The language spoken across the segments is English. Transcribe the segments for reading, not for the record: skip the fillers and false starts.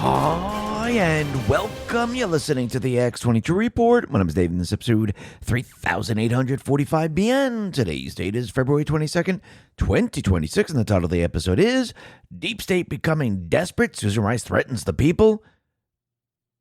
Hi, and welcome. You're listening to the X22 Report. My name is Dave, and this is episode 3845BN. Today's date is February 22nd, 2026, and the title of the episode is Deep State Becoming Desperate. Susan Rice Threatens the People.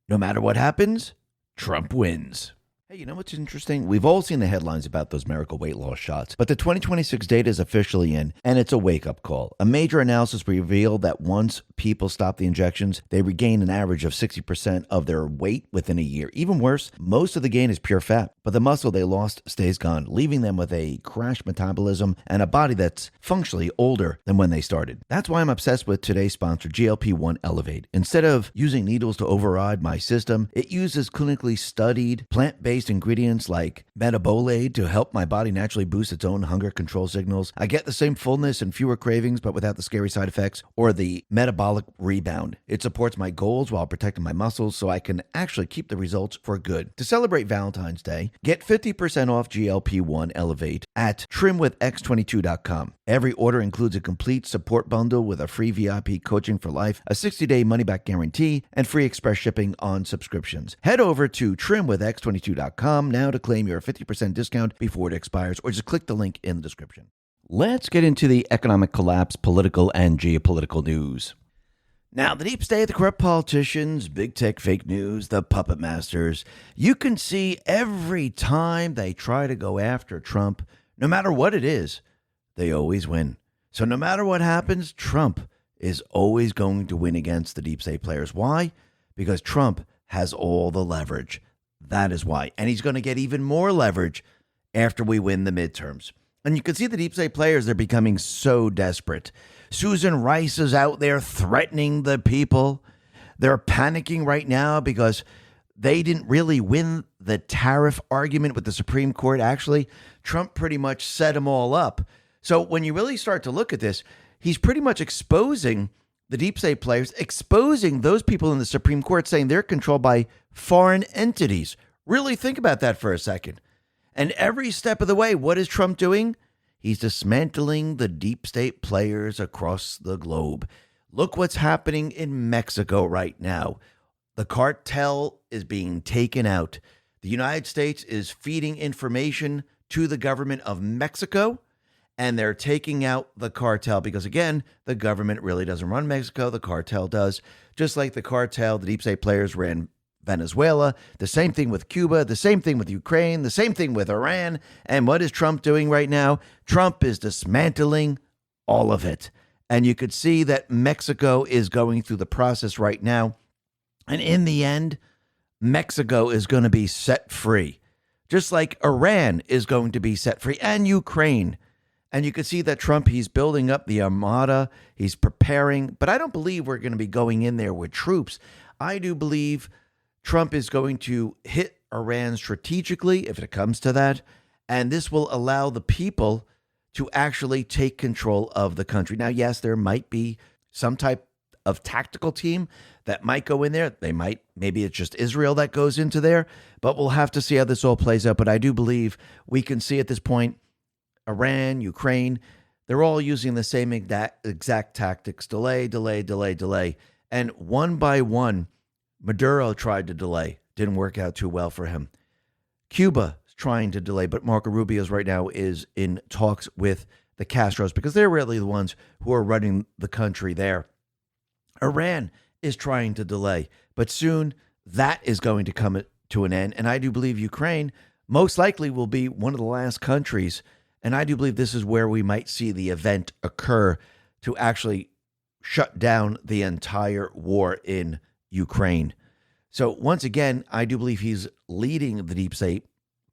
No matter what happens, Trump wins. Hey, you know what's interesting? We've all seen the headlines about those miracle weight loss shots, but the 2026 data is officially in, and it's a wake-up call. A major analysis revealed that once people stop the injections, they regain an average of 60% of their weight within a year. Even worse, most of the gain is pure fat, but the muscle they lost stays gone, leaving them with a crashed metabolism and a body that's functionally older than when they started. That's why I'm obsessed with today's sponsor, GLP-1 Elevate. Instead of using needles to override my system, it uses clinically studied plant-based ingredients like metabolate to help my body naturally boost its own hunger control signals. I get the same fullness and fewer cravings, but without the scary side effects or the metabolic rebound. It supports my goals while protecting my muscles so I can actually keep the results for good. To celebrate Valentine's Day, get 50% off GLP-1 Elevate at trimwithx22.com. Every order includes a complete support bundle with a free VIP coaching for life, a 60-day money-back guarantee, and free express shipping on subscriptions. Head over to trimwithx22.com now to claim your 50% discount before it expires, or just click the link in the description. Let's get into the economic collapse, political, and geopolitical news. Now, the deep state, the corrupt politicians, big tech fake news, the puppet masters, you can see every time they try to go after Trump, no matter what it is, they always win. So no matter what happens, Trump is always going to win against the deep state players. Why? Because Trump has all the leverage. That is why. And he's going to get even more leverage after we win the midterms. And you can see the deep state players, they're becoming so desperate. Susan Rice is out there threatening the people. They're panicking right now because they didn't really win the tariff argument with the Supreme Court. Actually, Trump pretty much set them all up. So when you really start to look at this, he's pretty much exposing the deep state players, exposing those people in the Supreme Court, saying they're controlled by foreign entities. Really think about that for a second. And every step of the way, what is Trump doing? He's dismantling the deep state players across the globe. Look what's happening in Mexico right now. The cartel is being taken out. The United States is feeding information to the government of Mexico, and they're taking out the cartel because, again, the government really doesn't run Mexico. The cartel does. Just like the cartel, the deep state players ran Venezuela, the same thing with Cuba, the same thing with Ukraine, the same thing with Iran. And what is Trump doing right now? Trump is dismantling all of it. And you could see that Mexico is going through the process right now. And in the end, Mexico is going to be set free, just like Iran is going to be set free, and Ukraine. And you can see that Trump, he's building up the armada. He's preparing. But I don't believe we're going to be going in there with troops. I do believe Trump is going to hit Iran strategically, if it comes to that. And this will allow the people to actually take control of the country. Now, yes, there might be some type of tactical team that might go in there. Maybe it's just Israel that goes into there. But we'll have to see how this all plays out. But I do believe we can see at this point, Iran, Ukraine, they're all using the same exact tactics. Delay. And one by one, Maduro tried to delay. Didn't work out too well for him. Cuba is trying to delay, but Marco Rubio right now is in talks with the Castros because they're really the ones who are running the country there. Iran is trying to delay, but soon that is going to come to an end. And I do believe Ukraine most likely will be one of the last countries. And I do believe this is where we might see the event occur to actually shut down the entire war in Ukraine. So once again, I do believe he's leading the deep state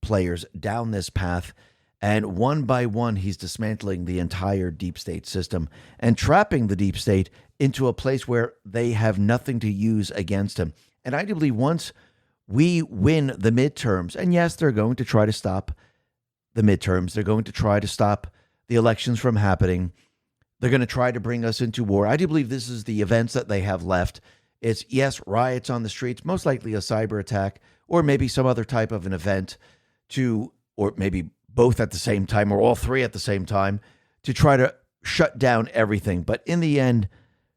players down this path. And one by one, he's dismantling the entire deep state system and trapping the deep state into a place where they have nothing to use against him. And I do believe once we win the midterms, and yes, they're going to try to stop the midterms. They're going to try to stop the elections from happening. They're going to try to bring us into war. I do believe this is the events that they have left. It's, yes, riots on the streets, most likely a cyber attack, or maybe some other type of an event or maybe both at the same time, or all three at the same time, to try to shut down everything. But in the end,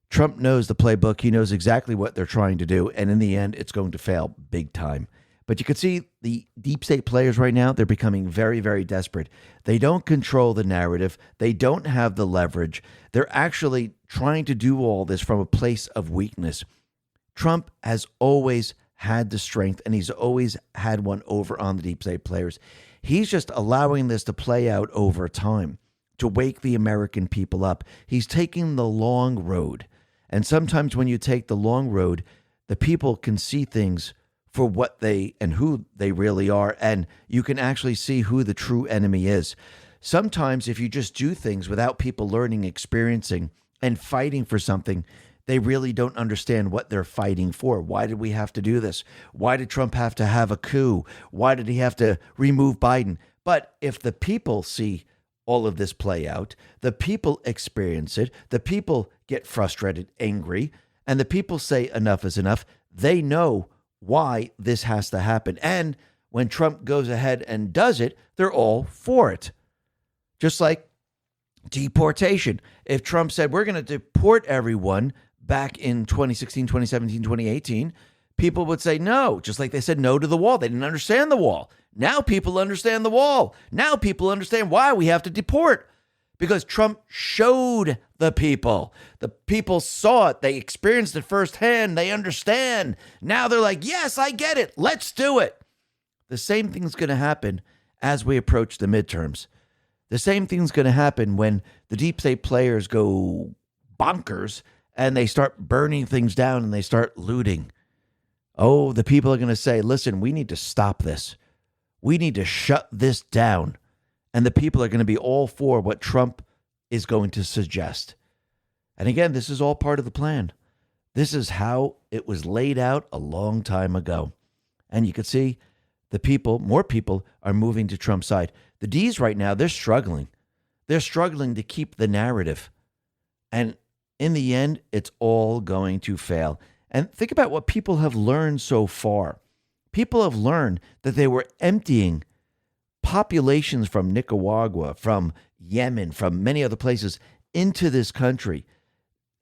Trump knows the playbook. He knows exactly what they're trying to do. And in the end, it's going to fail big time. But you can see the deep state players right now, they're becoming very, very desperate. They don't control the narrative. They don't have the leverage. They're actually trying to do all this from a place of weakness. Trump has always had the strength, and he's always had one over on the deep state players. He's just allowing this to play out over time to wake the American people up. He's taking the long road. And sometimes when you take the long road, the people can see things for what they and who they really are, and you can actually see who the true enemy is. Sometimes if you just do things without people learning, experiencing, and fighting for something, they really don't understand what they're fighting for. Why did we have to do this? Why did Trump have to have a coup? Why did he have to remove Biden? But if the people see all of this play out, the people experience it, the people get frustrated, angry, and the people say enough is enough, they know why this has to happen. And when Trump goes ahead and does it, they're all for it. Just like deportation. If Trump said, we're going to deport everyone back in 2016, 2017, 2018, people would say no, just like they said no to the wall. They didn't understand the wall. Now people understand the wall. Now people understand why we have to deport. Because Trump showed the people. The people saw it. They experienced it firsthand. They understand. Now they're like, yes, I get it. Let's do it. The same thing's going to happen as we approach the midterms. The same thing's going to happen when the deep state players go bonkers and they start burning things down and they start looting. Oh, the people are going to say, listen, we need to stop this. We need to shut this down. And the people are going to be all for what Trump is going to suggest. And again, this is all part of the plan. This is how it was laid out a long time ago. And you can see the people, more people are moving to Trump's side. The D's right now, they're struggling. They're struggling to keep the narrative. And in the end, it's all going to fail. And think about what people have learned so far. People have learned that they were emptying populations from Nicaragua, from Yemen, from many other places into this country.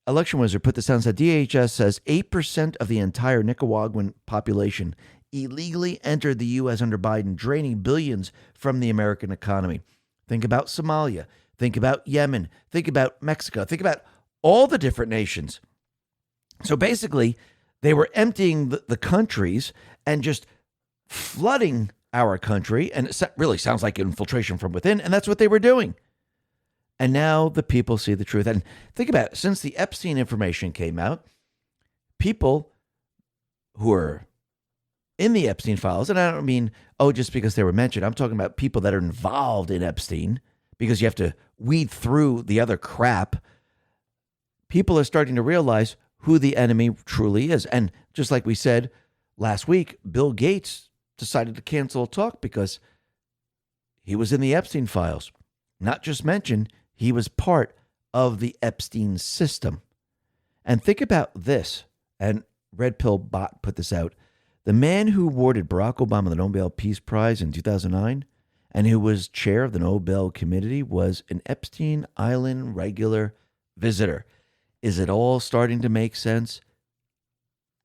Election Wizard put this down, said DHS says 8% of the entire Nicaraguan population illegally entered the U.S. under Biden, draining billions from the American economy. Think about Somalia. Think about Yemen. Think about Mexico. Think about all the different nations. So basically, they were emptying the countries and just flooding our country, and it really sounds like infiltration from within, and that's what they were doing. And now the people see the truth. And think about it, since the Epstein information came out, people who are in the Epstein files, and I don't mean, just because they were mentioned, I'm talking about people that are involved in Epstein, because you have to weed through the other crap. People are starting to realize who the enemy truly is. And just like we said last week, Bill Gates decided to cancel a talk because he was in the Epstein files. Not just mentioned, he was part of the Epstein system. And think about this, and Red Pill Bot put this out. The man who awarded Barack Obama the Nobel Peace Prize in 2009 and who was chair of the Nobel Committee was an Epstein Island regular visitor. Is it all starting to make sense?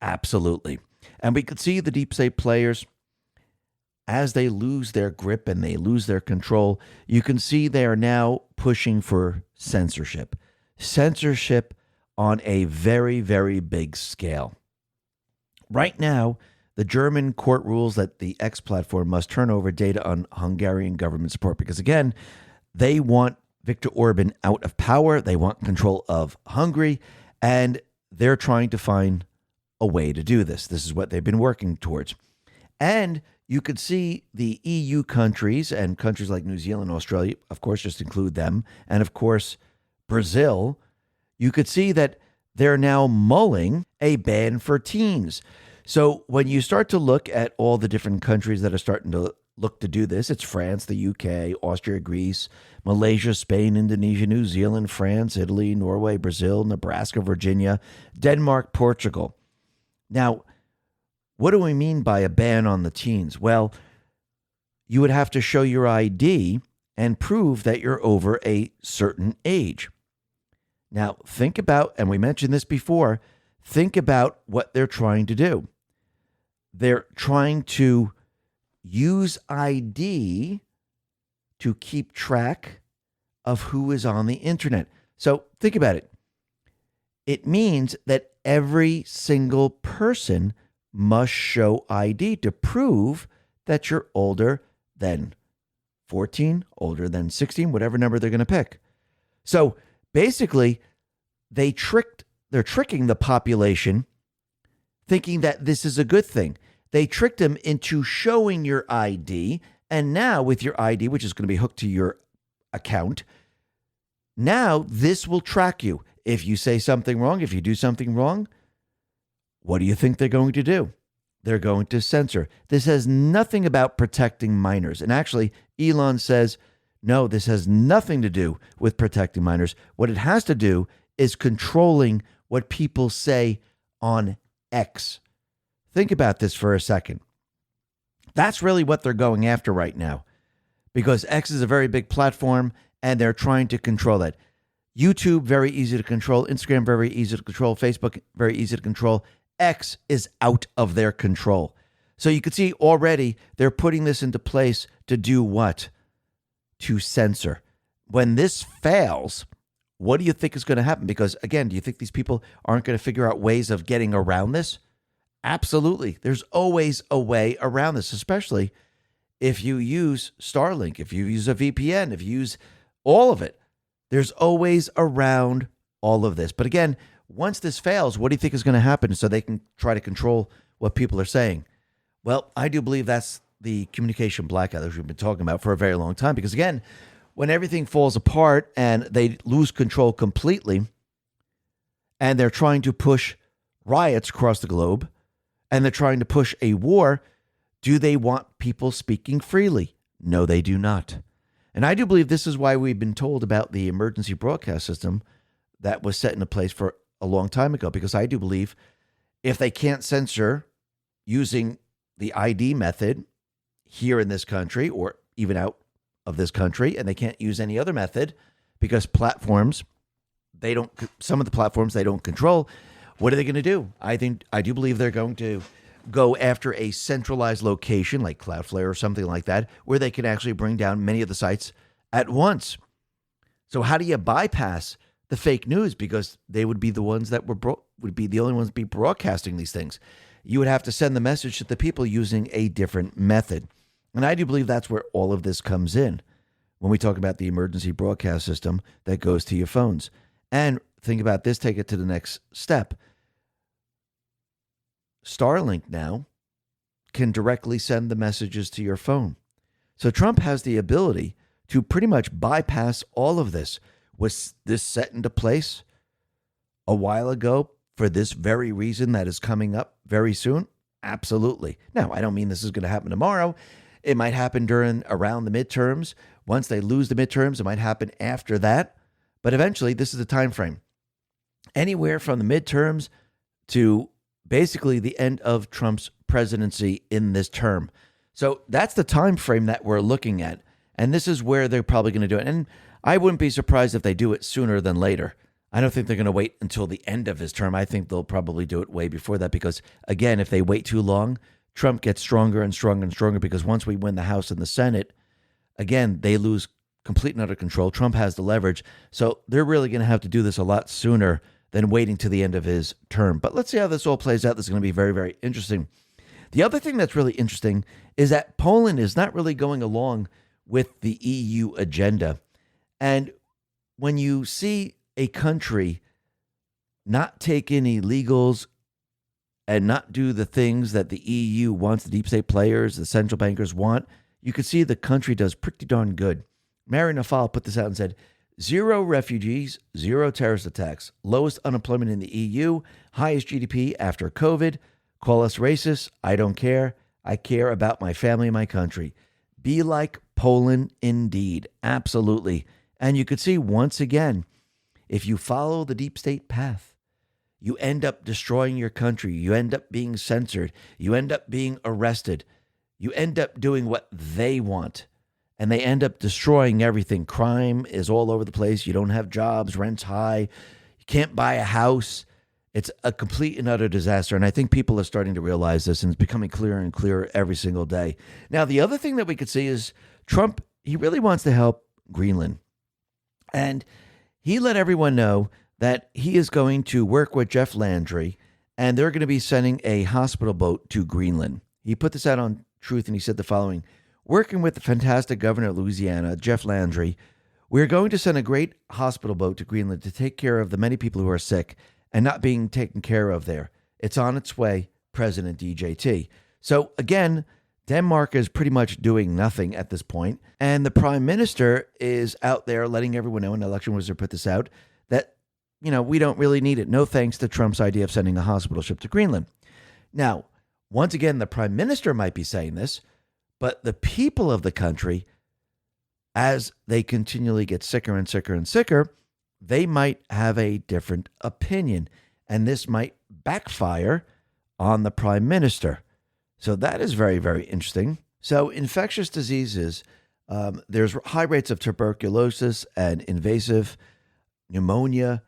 Absolutely. And we could see the deep state players, as they lose their grip and they lose their control, you can see they are now pushing for censorship. Censorship on a very, very big scale. Right now, the German court rules that the X platform must turn over data on Hungarian government support because, again, they want Viktor Orban out of power. They want control of Hungary, and they're trying to find a way to do this. This is what they've been working towards. And you could see the EU countries and countries like New Zealand, Australia, of course, just include them, and of course, Brazil. You could see that they're now mulling a ban for teens. So when you start to look at all the different countries that are starting to look to do this, it's France, the UK, Austria, Greece, Malaysia, Spain, Indonesia, New Zealand, France, Italy, Norway, Brazil, Nebraska, Virginia, Denmark, Portugal. Now, what do we mean by a ban on the teens? Well, you would have to show your ID and prove that you're over a certain age. Now, think about, and we mentioned this before, think about what they're trying to do. They're trying to use ID to keep track of who is on the internet. So think about it. It means that every single person must show ID to prove that you're older than 14, older than 16, whatever number they're going to pick. So basically, they're tricking the population thinking that this is a good thing. They tricked them into showing your ID. And now with your ID, which is going to be hooked to your account, now this will track you. If you say something wrong, if you do something wrong, what do you think they're going to do? They're going to censor. This has nothing about protecting minors. And actually, Elon says, no, this has nothing to do with protecting minors. What it has to do is controlling what people say on X. Think about this for a second. That's really what they're going after right now, because X is a very big platform and they're trying to control that. YouTube, very easy to control. Instagram, very easy to control. Facebook, very easy to control. X is out of their control. So you can see already they're putting this into place to do what? To censor. When this fails, what do you think is going to happen? Because again, do you think these people aren't going to figure out ways of getting around this? Absolutely. There's always a way around this, especially if you use Starlink, if you use a VPN, if you use all of it. There's always around all of this. But again, once this fails, what do you think is going to happen so they can try to control what people are saying? Well, I do believe that's the communication blackout that we've been talking about for a very long time. Because again, when everything falls apart and they lose control completely, and they're trying to push riots across the globe, and they're trying to push a war, do they want people speaking freely? No, they do not. And I do believe this is why we've been told about the emergency broadcast system that was set into place for a long time ago, because I do believe if they can't censor using the ID method here in this country or even out of this country, and they can't use any other method because some of the platforms they don't control, what are they going to do? I do believe they're going to go after a centralized location like Cloudflare or something like that, where they can actually bring down many of the sites at once. So how do you bypass the fake news? Because they would be the ones that would be the only ones to be broadcasting these things. You would have to send the message to the people using a different method. And I do believe that's where all of this comes in when we talk about the emergency broadcast system that goes to your phones. And think about this, take it to the next step. Starlink now can directly send the messages to your phone. So Trump has the ability to pretty much bypass all of this. Was this set into place a while ago for this very reason that is coming up very soon? Absolutely. Now, I don't mean this is going to happen tomorrow. It might happen around the midterms. Once they lose the midterms, it might happen after that. But eventually, this is the time frame. Anywhere from the midterms to basically the end of Trump's presidency in this term. So that's the time frame that we're looking at. And this is where they're probably going to do it. And I wouldn't be surprised if they do it sooner than later. I don't think they're going to wait until the end of his term. I think they'll probably do it way before that because, again, if they wait too long, Trump gets stronger and stronger and stronger because once we win the House and the Senate, again, they lose complete and utter control. Trump has the leverage. So they're really going to have to do this a lot sooner than waiting to the end of his term. But let's see how this all plays out. This is going to be very, very interesting. The other thing that's really interesting is that Poland is not really going along with the EU agenda. And when you see a country not take in illegals and not do the things that the EU wants, the deep state players, the central bankers want, you can see the country does pretty darn good. Mary Nafal put this out and said, 0 refugees, 0 terrorist attacks, lowest unemployment in the EU, highest GDP after COVID. Call us racist. I don't care. I care about my family and my country. Be like Poland indeed. Absolutely. And you could see once again, if you follow the deep state path, you end up destroying your country. You end up being censored. You end up being arrested. You end up doing what they want. And they end up destroying everything. Crime is all over the place. You don't have jobs. Rent's high. can't buy a house. It's a complete and utter disaster. And I think people are starting to realize this, and it's becoming clearer and clearer every single day. Now, the other thing that we could see is Trump, he really wants to help Greenland. And he let everyone know that he is going to work with Jeff Landry, and they're going to be sending a hospital boat to Greenland. He put this out on Truth, and he said the following: working with the fantastic governor of Louisiana, Jeff Landry, we're going to send a great hospital boat to Greenland to take care of the many people who are sick and not being taken care of there. It's on its way, President DJT. So again, Denmark is pretty much doing nothing at this point, and the prime minister is out there letting everyone know, and Election Wizard put this out, that, we don't really need it. No thanks to Trump's idea of sending a hospital ship to Greenland. Now, once again, the prime minister might be saying this, but the people of the country, as they continually get sicker and sicker and sicker, they might have a different opinion, and this might backfire on the prime minister. So that is very, very interesting. So infectious diseases, there's high rates of tuberculosis and invasive pneumonia,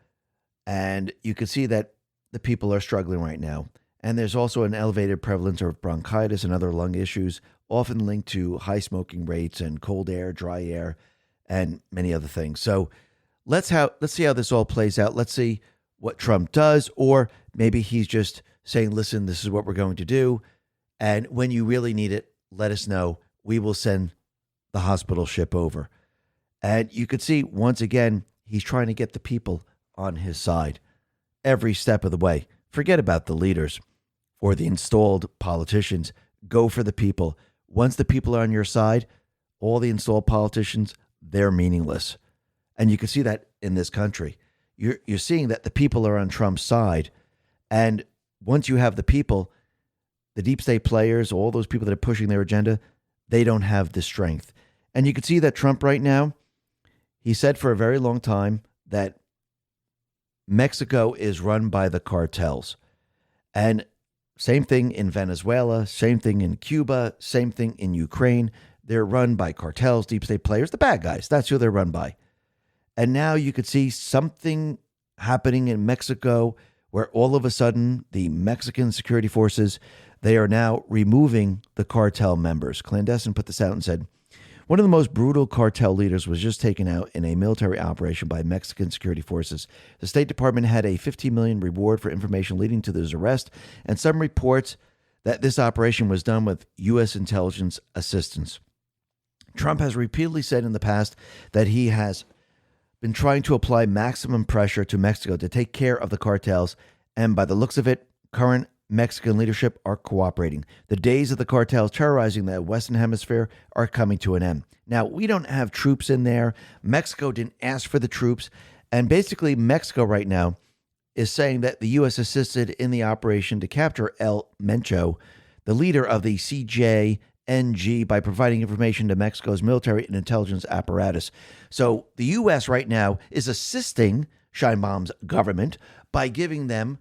and you can see that the people are struggling right now. And there's also an elevated prevalence of bronchitis and other lung issues, often linked to high smoking rates and cold air, dry air, and many other things. So let's see how this all plays out. Let's see what Trump does, or maybe he's just saying, listen, this is what we're going to do. And when you really need it, let us know. We will send the hospital ship over. And you could see, once again, he's trying to get the people on his side every step of the way. Forget about the leaders or the installed politicians. Go for the people. Once the people are on your side, all the installed politicians, they're meaningless. And you can see that in this country. You're seeing that the people are on Trump's side. And once you have the people, the deep state players, all those people that are pushing their agenda, they don't have the strength. And you can see that Trump right now, he said for a very long time that Mexico is run by the cartels. And same thing in Venezuela, same thing in Cuba, same thing in Ukraine. They're run by cartels, deep state players, the bad guys. That's who they're run by. And now you could see something happening in Mexico where all of a sudden the Mexican security forces, they are now removing the cartel members. Clandestine put this out and said, one of the most brutal cartel leaders was just taken out in a military operation by Mexican security forces. The State Department had a $15 million reward for information leading to his arrest, and some reports that this operation was done with U.S. intelligence assistance. Trump has repeatedly said in the past that he has been trying to apply maximum pressure to Mexico to take care of the cartels, and by the looks of it, current Mexican leadership are cooperating. The days of the cartels terrorizing the Western Hemisphere are coming to an end. Now, we don't have troops in there. Mexico didn't ask for the troops. And basically, Mexico right now is saying that the U.S. assisted in the operation to capture El Mencho, the leader of the CJNG, by providing information to Mexico's military and intelligence apparatus. So the U.S. right now is assisting Sheinbaum's government by giving them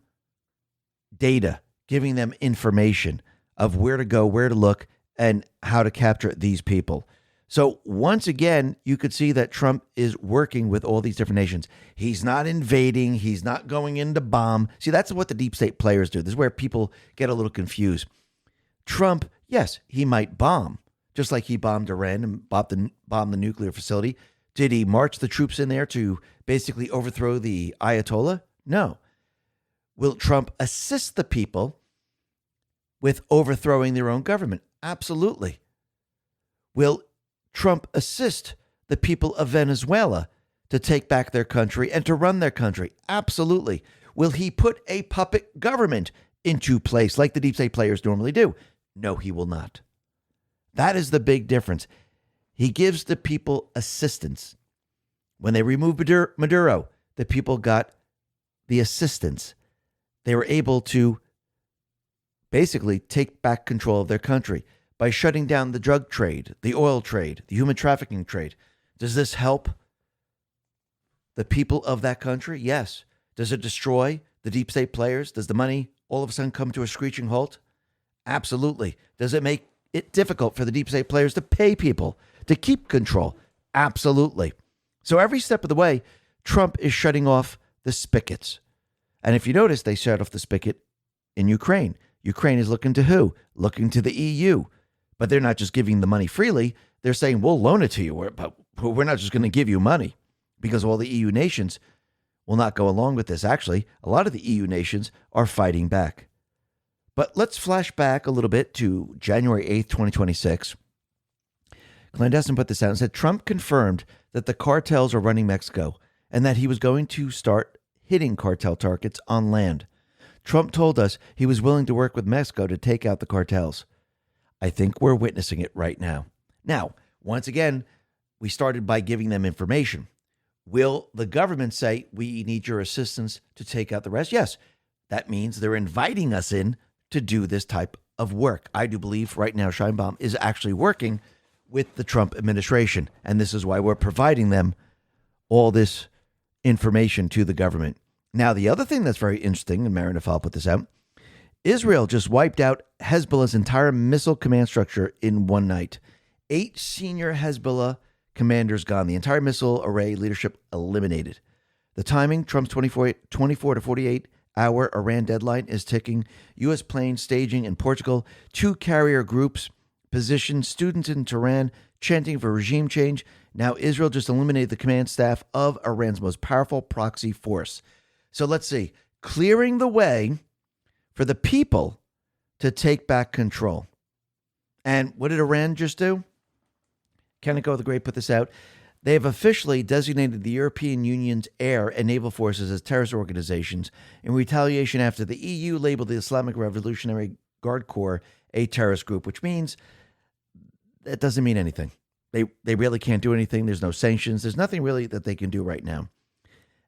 data, giving them information of where to go, where to look, and how to capture these people. So once again, you could see that Trump is working with all these different nations. He's not invading. He's not going in to bomb. See, that's what the deep state players do. This is where people get a little confused. Trump, yes, he might bomb, just like he bombed Iran and bombed the nuclear facility. Did he march the troops in there to basically overthrow the Ayatollah? No. Will Trump assist the people with overthrowing their own government? Absolutely. Will Trump assist the people of Venezuela to take back their country and to run their country? Absolutely. Will he put a puppet government into place like the deep state players normally do? No, he will not. That is the big difference. He gives the people assistance. When they removed Maduro, the people got the assistance. They were able to basically take back control of their country by shutting down the drug trade, the oil trade, the human trafficking trade. Does this help the people of that country? Yes. Does it destroy the deep state players? Does the money all of a sudden come to a screeching halt? Absolutely. Does it make it difficult for the deep state players to pay people to keep control? Absolutely. So every step of the way, Trump is shutting off the spigots. And if you notice, they shut off the spigot in Ukraine. Ukraine is looking to who? Looking to the EU. But they're not just giving the money freely. They're saying, we'll loan it to you, but we're not just going to give you money, because all the EU nations will not go along with this. Actually, a lot of the EU nations are fighting back. But let's flash back a little bit to January 8th, 2026. Clandestine put this out and said Trump confirmed that the cartels are running Mexico and that he was going to start hitting cartel targets on land. Trump told us he was willing to work with Mexico to take out the cartels. I think we're witnessing it right now. Now, once again, we started by giving them information. Will the government say, we need your assistance to take out the rest? Yes. That means they're inviting us in to do this type of work. I do believe right now Scheinbaum is actually working with the Trump administration, and this is why we're providing them all this information to the government. Now, the other thing that's very interesting, and Marin, if I'll put this out, Israel just wiped out Hezbollah's entire missile command structure in one night. 8 senior Hezbollah commanders gone. The entire missile array leadership eliminated. The timing, Trump's 24 to 48-hour Iran deadline is ticking. U.S. planes staging in Portugal. 2 carrier groups positioned, students in Tehran chanting for regime change. Now Israel just eliminated the command staff of Iran's most powerful proxy force. So let's see. Clearing the way for the people to take back control. And what did Iran just do? Kaneko the Great put this out. They have officially designated the European Union's air and naval forces as terrorist organizations in retaliation after the EU labeled the Islamic Revolutionary Guard Corps a terrorist group, which means that doesn't mean anything. They really can't do anything. There's no sanctions. There's nothing really that they can do right now.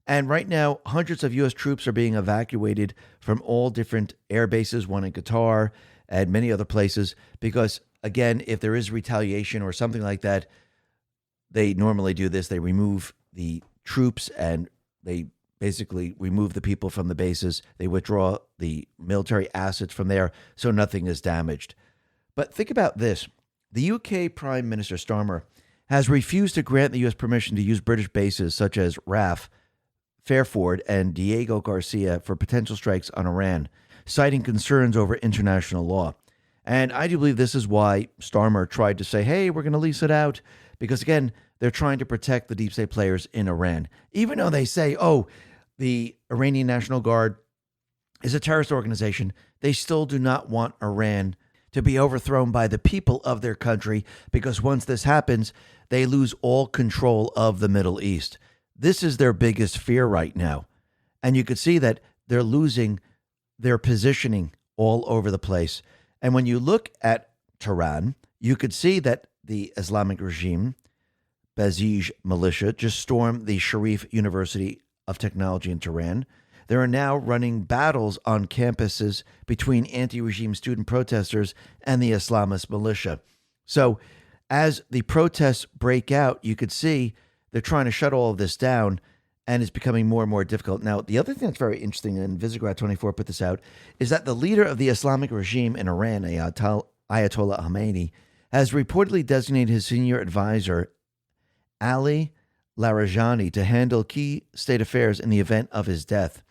And right now, hundreds of U.S. troops are being evacuated from all different air bases, one in Qatar and many other places, because, again, if there is retaliation or something like that, they normally do this. They remove the troops and they basically remove the people from the bases. They withdraw the military assets from there so nothing is damaged. But think about this. The UK Prime Minister Starmer has refused to grant the U.S. permission to use British bases such as RAF, Fairford, and Diego Garcia for potential strikes on Iran, citing concerns over international law. And I do believe this is why Starmer tried to say, hey, we're going to lease it out, because, again, they're trying to protect the deep state players in Iran. Even though they say, oh, the Iranian National Guard is a terrorist organization, they still do not want Iran to be overthrown by the people of their country, because once this happens, they lose all control of the Middle East. This is their biggest fear right now. And you could see that they're losing their positioning all over the place. And when you look at Tehran, you could see that the Islamic regime, Basij militia, just stormed the Sharif University of Technology in Tehran. There are now running battles on campuses between anti-regime student protesters and the Islamist militia. So as the protests break out, you could see they're trying to shut all of this down, and it's becoming more and more difficult. Now, the other thing that's very interesting, and Visegrad24 put this out, is that the leader of the Islamic regime in Iran, Ayatollah Khamenei, has reportedly designated his senior advisor, Ali Larijani, to handle key state affairs in the event of his death.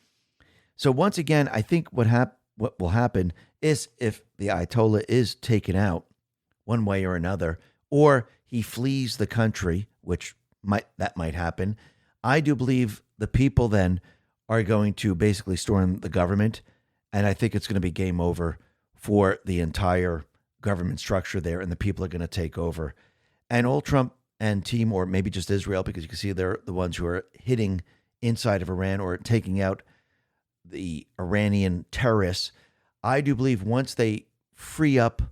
So once again, I think what will happen is, if the Ayatollah is taken out one way or another, or he flees the country, which might happen, I do believe the people then are going to basically storm the government, and I think it's going to be game over for the entire government structure there, and the people are going to take over. And all Trump and team, or maybe just Israel, because you can see they're the ones who are hitting inside of Iran or taking out the Iranian terrorists. I do believe once they free up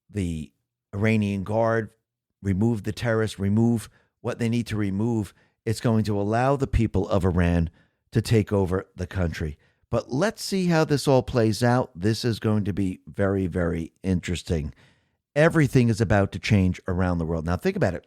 the Iranian Guard, remove the terrorists, remove what they need to remove, it's going to allow the people of Iran to take over the country. But let's see how this all plays out. This is going to be very, very interesting. Everything is about to change around the world. Now, think about it.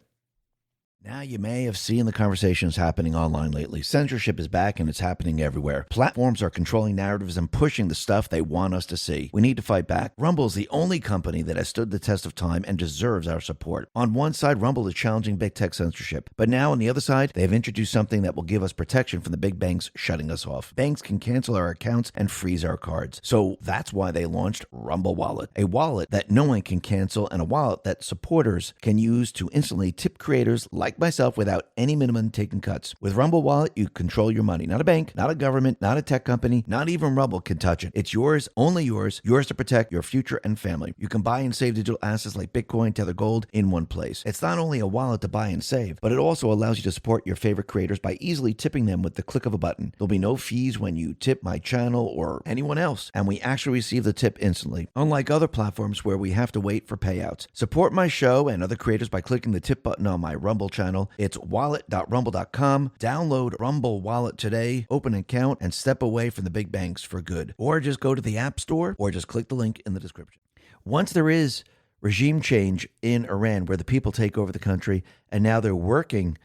Now, you may have seen the conversations happening online lately. Censorship is back and it's happening everywhere. Platforms are controlling narratives and pushing the stuff they want us to see. We need to fight back. Rumble is the only company that has stood the test of time and deserves our support. On one side, Rumble is challenging big tech censorship. But now, on the other side, they have introduced something that will give us protection from the big banks shutting us off. Banks can cancel our accounts and freeze our cards. So that's why they launched Rumble Wallet, a wallet that no one can cancel and a wallet that supporters can use to instantly tip creators like myself without any minimum taking cuts. With Rumble Wallet, you control your money. Not a bank, not a government, not a tech company, not even Rumble can touch it. It's yours, only yours to protect your future and family. You can buy and save digital assets like Bitcoin, Tether Gold in one place. It's not only a wallet to buy and save, but it also allows you to support your favorite creators by easily tipping them with the click of a button. There'll be no fees when you tip my channel or anyone else, and we actually receive the tip instantly, unlike other platforms where we have to wait for payouts. Support my show and other creators by clicking the tip button on my Rumble channel. It's wallet.rumble.com. Download Rumble Wallet today, open an account, and step away from the big banks for good. Or just go to the App Store or just click the link in the description. Once there is regime change in Iran where the people take over the country and now they're working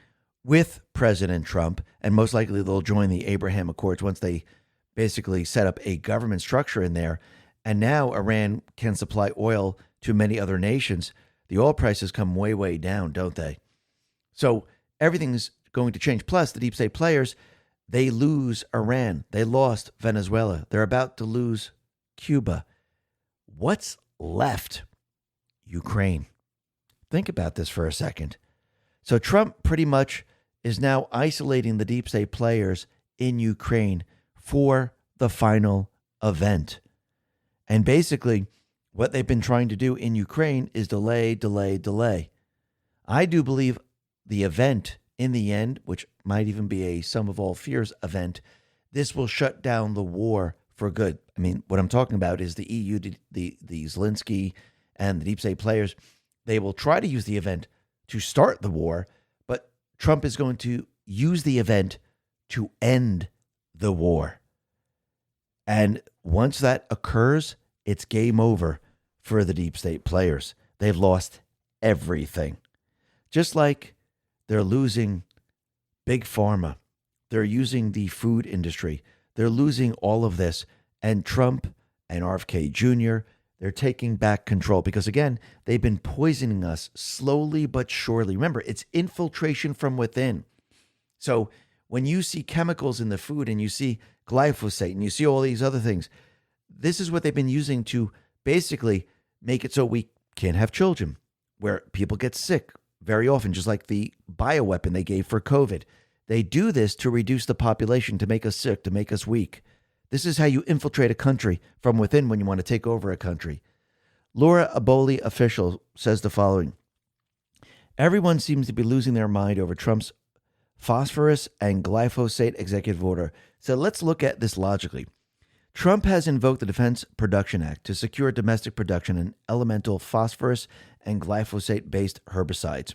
with President Trump, and most likely they'll join the Abraham Accords once they basically set up a government structure in there, and now Iran can supply oil to many other nations, the oil prices come way, way down, don't they? So everything's going to change. Plus, the deep state players, they lose Iran. They lost Venezuela. They're about to lose Cuba. What's left? Ukraine. Think about this for a second. So Trump pretty much is now isolating the deep state players in Ukraine for the final event. And basically, what they've been trying to do in Ukraine is delay. I do believe the event, in the end, which might even be a sum of all fears event, this will shut down the war for good. I mean, what I'm talking about is the EU, the Zelensky, and the deep state players. They will try to use the event to start the war, but Trump is going to use the event to end the war. And once that occurs, it's game over for the deep state players. They've lost everything. Just like they're losing big pharma. They're using the food industry. They're losing all of this. And Trump and RFK Jr., they're taking back control because, again, they've been poisoning us slowly but surely. Remember, it's infiltration from within. So when you see chemicals in the food and you see glyphosate and you see all these other things, this is what they've been using to basically make it so we can't have children, where people get sick very often, just like the bioweapon they gave for COVID. They do this to reduce the population, to make us sick, to make us weak. This is how you infiltrate a country from within when you want to take over a country. Laura Aboli, official, says the following. Everyone seems to be losing their mind over Trump's phosphorus and glyphosate executive order. So let's look at this logically. Trump has invoked the Defense Production Act to secure domestic production in elemental phosphorus and glyphosate-based herbicides.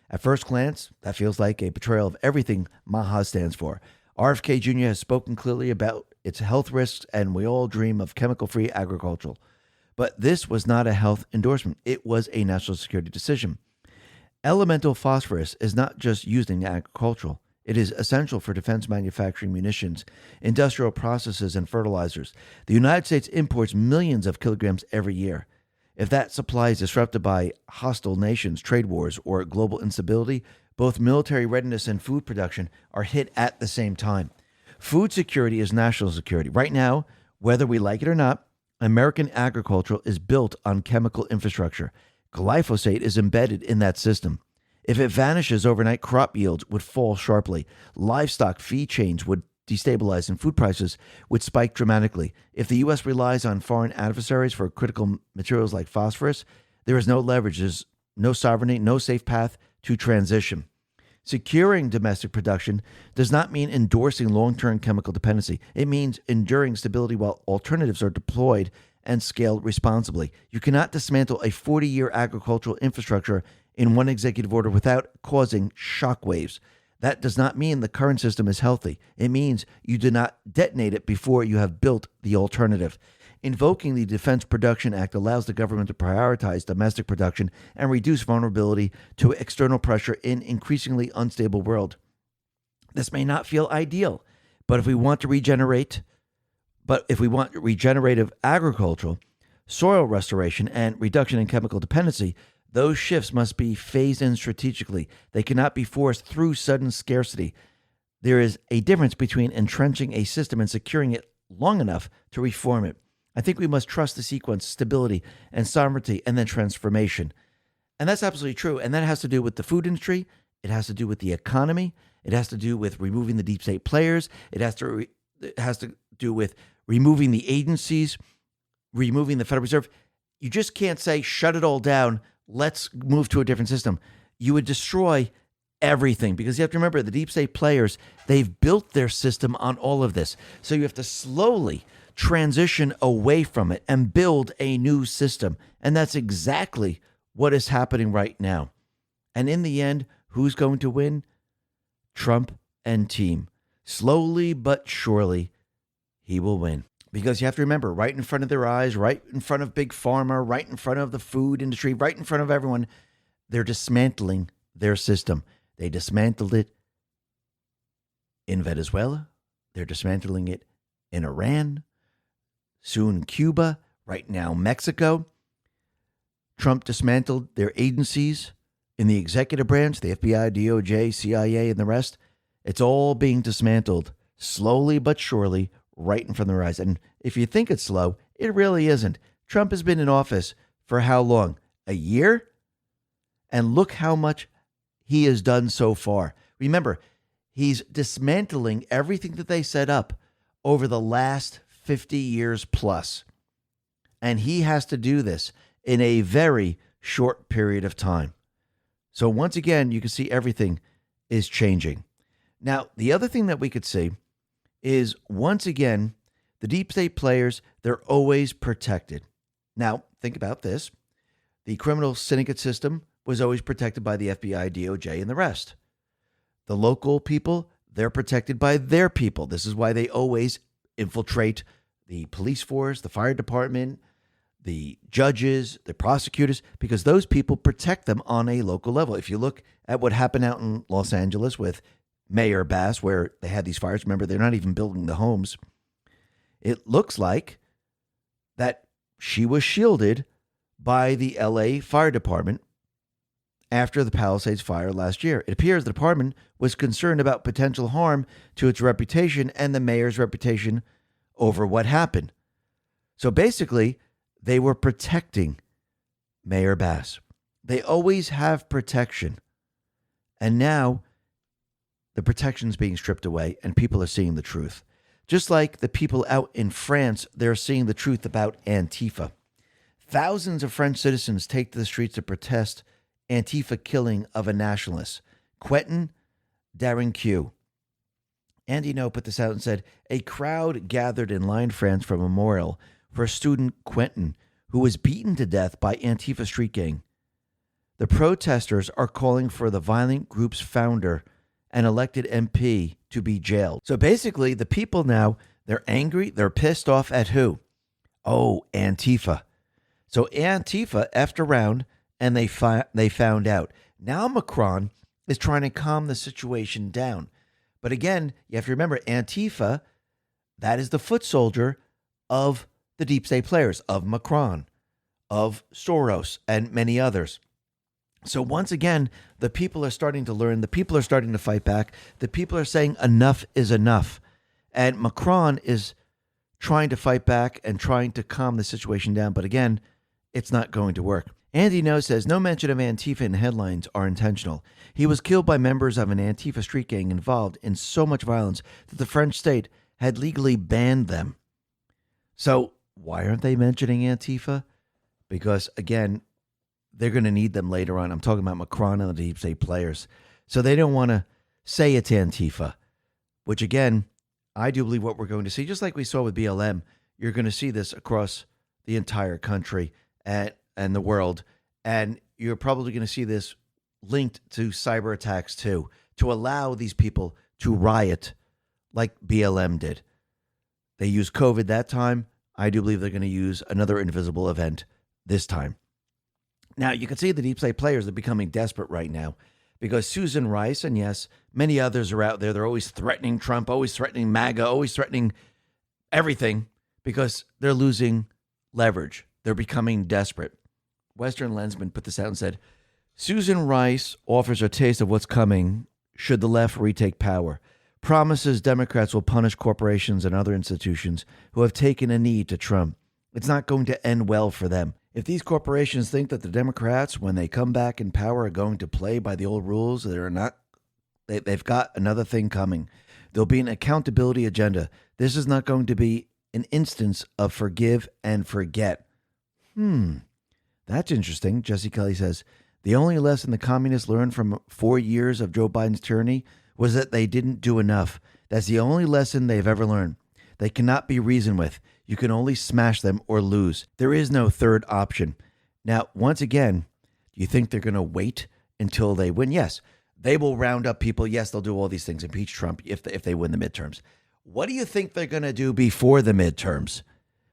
At first glance, that feels like a betrayal of everything MAHA stands for. RFK Jr. has spoken clearly about its health risks, and we all dream of chemical-free agriculture. But this was not a health endorsement. It was a national security decision. Elemental phosphorus is not just used in agricultural. It is essential for defense manufacturing, munitions, industrial processes, and fertilizers. The United States imports millions of kilograms every year. If that supply is disrupted by hostile nations, trade wars, or global instability, both military readiness and food production are hit at the same time. Food security is national security. Right now, whether we like it or not, American agriculture is built on chemical infrastructure. Glyphosate is embedded in that system. If it vanishes overnight, crop yields would fall sharply. Livestock feed chains would destabilize and food prices would spike dramatically. If the U.S. relies on foreign adversaries for critical materials like phosphorus, there is no leverage, there's no sovereignty, no safe path to transition. Securing domestic production does not mean endorsing long-term chemical dependency. It means enduring stability while alternatives are deployed and scaled responsibly. You cannot dismantle a 40-year agricultural infrastructure in one executive order without causing shockwaves. That does not mean the current system is healthy. It means you do not detonate it before you have built the alternative. Invoking the Defense Production Act allows the government to prioritize domestic production and reduce vulnerability to external pressure in an increasingly unstable world. This may not feel ideal, but if we want regenerative agriculture, soil restoration, and reduction in chemical dependency, those shifts must be phased in strategically. They cannot be forced through sudden scarcity. There is a difference between entrenching a system and securing it long enough to reform it. I think we must trust the sequence, stability, and sovereignty, and then transformation. And that's absolutely true. And that has to do with the food industry. It has to do with the economy. It has to do with removing the deep state players. It has to do with removing the agencies, removing the Federal Reserve. You just can't say, shut it all down, let's move to a different system. You would destroy everything, because you have to remember the deep state players, they've built their system on all of this. So you have to slowly transition away from it and build a new system. And that's exactly what is happening right now. And in the end, who's going to win? Trump and team. Slowly but surely, he will win. Because you have to remember, right in front of their eyes, right in front of Big Pharma, right in front of the food industry, right in front of everyone, they're dismantling their system. They dismantled it in Venezuela. They're dismantling it in Iran, soon Cuba, right now Mexico. Trump dismantled their agencies in the executive branch, the FBI, DOJ, CIA, and the rest. It's all being dismantled slowly but surely right in front of their eyes. And if you think it's slow, it really isn't. Trump has been in office for how long? A year? And look how much he has done so far. Remember, he's dismantling everything that they set up over the last 50 years plus. And he has to do this in a very short period of time. So once again, you can see everything is changing. Now, the other thing that we could see is, once again, the deep state players, they're always protected. Now, think about this. The criminal syndicate system was always protected by the FBI, DOJ, and the rest. The local people, they're protected by their people. This is why they always infiltrate the police force, the fire department, the judges, the prosecutors, because those people protect them on a local level. If you look at what happened out in Los Angeles with Mayor Bass, where they had these fires, remember, they're not even building the homes. It looks like that she was shielded by the LA Fire Department after the Palisades fire last year. It appears the department was concerned about potential harm to its reputation and the mayor's reputation over what happened. So basically, they were protecting Mayor Bass. They always have protection. And now the protection's being stripped away and people are seeing the truth. Just like the people out in France, they're seeing the truth about Antifa. Thousands of French citizens take to the streets to protest Antifa killing of a nationalist, Quentin Darinquiu. Andy No put this out and said, a crowd gathered in line France for a memorial for student Quentin, who was beaten to death by Antifa street gang. The protesters are calling for the violent group's founder and elected MP to be jailed. So basically, the people now, they're angry, they're pissed off at who? Oh, Antifa. So Antifa effed around and they found out. Now Macron is trying to calm the situation down. But again, you have to remember, Antifa, that is the foot soldier of the deep state players, of Macron, of Soros, and many others. So once again, the people are starting to learn. The people are starting to fight back. The people are saying enough is enough. And Macron is trying to fight back and trying to calm the situation down. But again, it's not going to work. Andy No says no mention of Antifa in headlines are intentional. He was killed by members of an Antifa street gang involved in so much violence that the French state had legally banned them. So why aren't they mentioning Antifa? Because again, they're going to need them later on. I'm talking about Macron and the deep state players. So they don't want to say it's Antifa, which again, I do believe what we're going to see, just like we saw with BLM, you're going to see this across the entire country and the world. And you're probably going to see this linked to cyber attacks too, to allow these people to riot like BLM did. They used COVID that time. I do believe they're going to use another invisible event this time. Now, you can see the deep state players are becoming desperate right now because Susan Rice and, yes, many others are out there. They're always threatening Trump, always threatening MAGA, always threatening everything because they're losing leverage. They're becoming desperate. Western Lensman put this out and said, Susan Rice offers a taste of what's coming should the left retake power. Promises Democrats will punish corporations and other institutions who have taken a knee to Trump. It's not going to end well for them. If these corporations think that the Democrats, when they come back in power, are going to play by the old rules, they've got another thing coming. There'll be an accountability agenda. This is not going to be an instance of forgive and forget. That's interesting. Jesse Kelly says, the only lesson the communists learned from 4 years of Joe Biden's tyranny was that they didn't do enough. That's the only lesson they've ever learned. They cannot be reasoned with. You can only smash them or lose. There is no third option. Now, once again, do you think they're going to wait until they win? Yes, they will round up people. Yes, they'll do all these things, impeach Trump if they win the midterms. What do you think they're going to do before the midterms?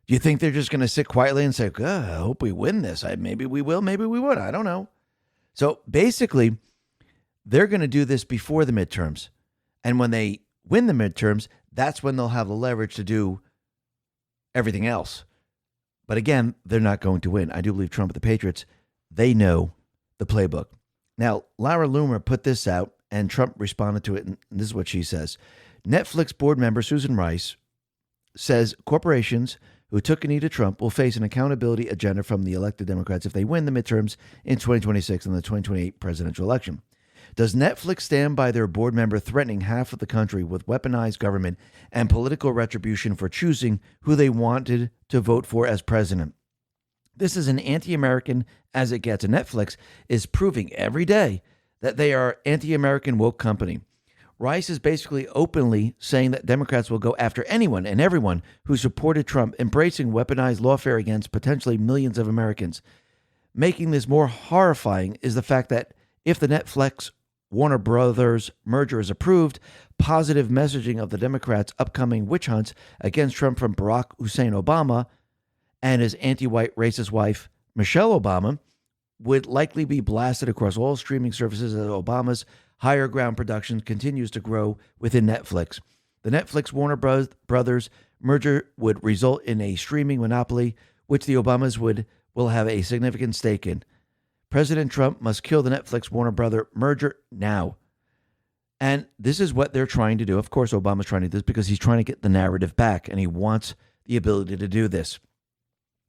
Do you think they're just going to sit quietly and say, I hope we win this? Maybe we will, maybe we won't. I don't know. So basically, they're going to do this before the midterms. And when they win the midterms, that's when they'll have the leverage to do everything else. But again, they're not going to win. I do believe Trump and the Patriots, they know the playbook. Now, Laura Loomer put this out, and Trump responded to it, and this is what she says. Netflix board member Susan Rice says corporations who took a knee to Trump will face an accountability agenda from the elected Democrats if they win the midterms in 2026 and the 2028 presidential election. Does Netflix stand by their board member threatening half of the country with weaponized government and political retribution for choosing who they wanted to vote for as president? This is an anti-American as it gets, and Netflix is proving every day that they are anti-American woke company. Rice is basically openly saying that Democrats will go after anyone and everyone who supported Trump, embracing weaponized lawfare against potentially millions of Americans. Making this more horrifying is the fact that if the Netflix Warner Brothers merger is approved, positive messaging of the Democrats' upcoming witch hunts against Trump from Barack Hussein Obama and his anti-white racist wife, Michelle Obama, would likely be blasted across all streaming services as Obama's higher ground production continues to grow within Netflix. The Netflix Warner Brothers merger would result in a streaming monopoly, which the Obamas will have a significant stake in. President Trump must kill the Netflix Warner Brother merger now. And this is what they're trying to do. Of course, Obama's trying to do this because he's trying to get the narrative back, and he wants the ability to do this.